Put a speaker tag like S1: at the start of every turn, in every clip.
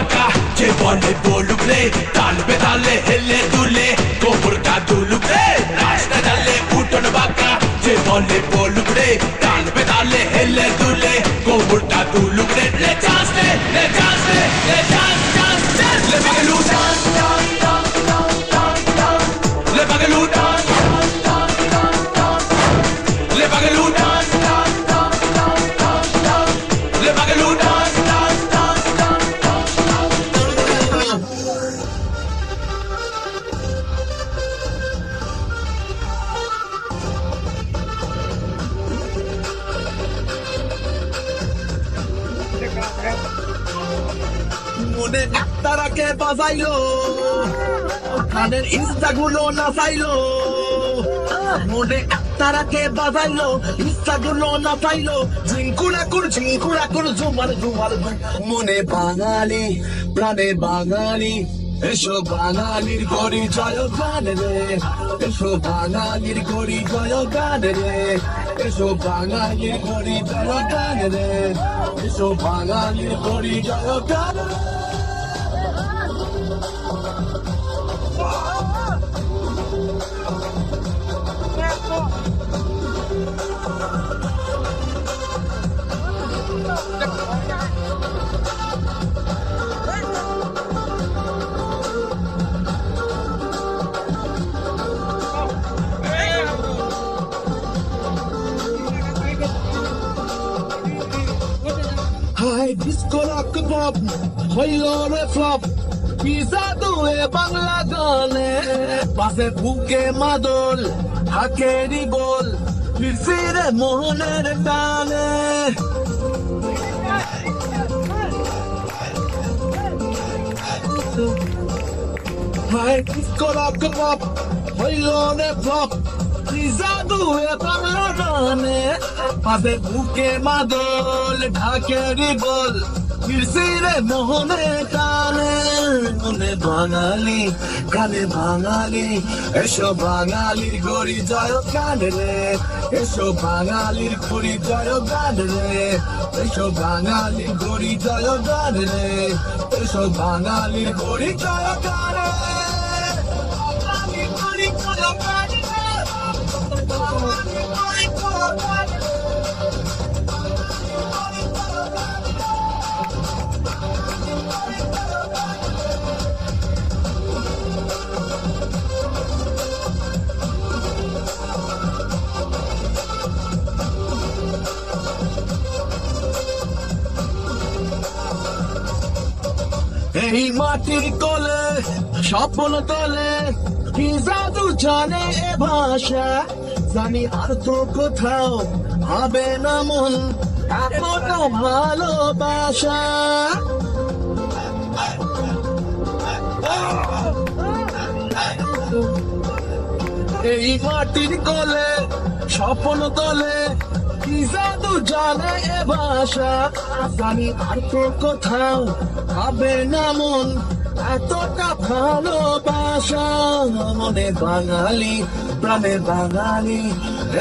S1: বাঁকা যে বলে বলুক রে, তাল বেতালে হেলে দুলে কোমরটা দুলুক রে। রাস্তা ডালে উঠোন বাঁকা যে বলে বলুক রে, তাল বেতালে হেলে দুলে কোমরটা দুলুক রে। লে চান্স দে, লে চান্স দে, লে চান্স চান্স চান্স। লে পাগলু dance, le pagaloo dance, le pagaloo dance, le pagaloo dance, dance, dance, dance,
S2: মনে একতারাকে বাজাইলো, কানের ইচ্ছাগুলো না চাইলো। মনে একতারাকে বাজাইলো, ইচ্ছাগুলো না চাইলো। ঝিঙ্কুরাকুর জুমার জুমার। মনে বাঙালি প্রাণে বাঙালি, এসো বাঙালির গরি জয় গান রে, এসো বাঙালির গরি জয় গান রে, এসো বাঙালির গরি জয় গান রে, এসো বাঙালির গরি জয় গান। হাই ডিস্কো রক পপ হইল রে ফ্লপ, পিজা দুয়ে বাংলা গানে। পাশে বুকে মাদল হাকেরি বল, ফিরে মোহনের টানে। হাই ডিস্কো রক পপ হইল রে ফ্লপ, পিজা দুয়ে বাংলা গানে। পাশে বুকে মাদল ঢাকেরি বল, ফিরে মোহনের টানে। মনে বাঙালি গানে বাঙালি, এসো বাঙালির গরি জয় গান রে, এসো বাঙালির গরি জয় গান রে, এসো বাঙালির গরি জয় গান রে, এসো বাঙালির গরি জয় গান রে। বাঙালির গরি জয় গান রে, বাঙালির গরি জয় গান রে। এই মাটির কোলে স্বপ্ন তোলে, কি জাদু জানে এ ভাষা। জানি আর তো কোথাও হবে না মন এতটা ভালোবাসা। এই মাটির কোলে স্বপ্ন তোলে, কি জাদু জানে এ ভাষা। জানি আর তো কোথাও হবে না মন এতটা ভালোবাসা। মনে বাঙালি প্রাণে বাঙালি,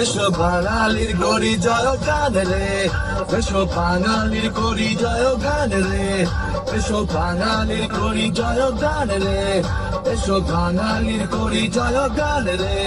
S2: এসো বাঙালির গরি জয় গান রে, এসো বাঙালির গরি জয় গান রে, এসো বাঙালির গরি জয় গান রে, এসো বাঙালির গরি জয় গান রে।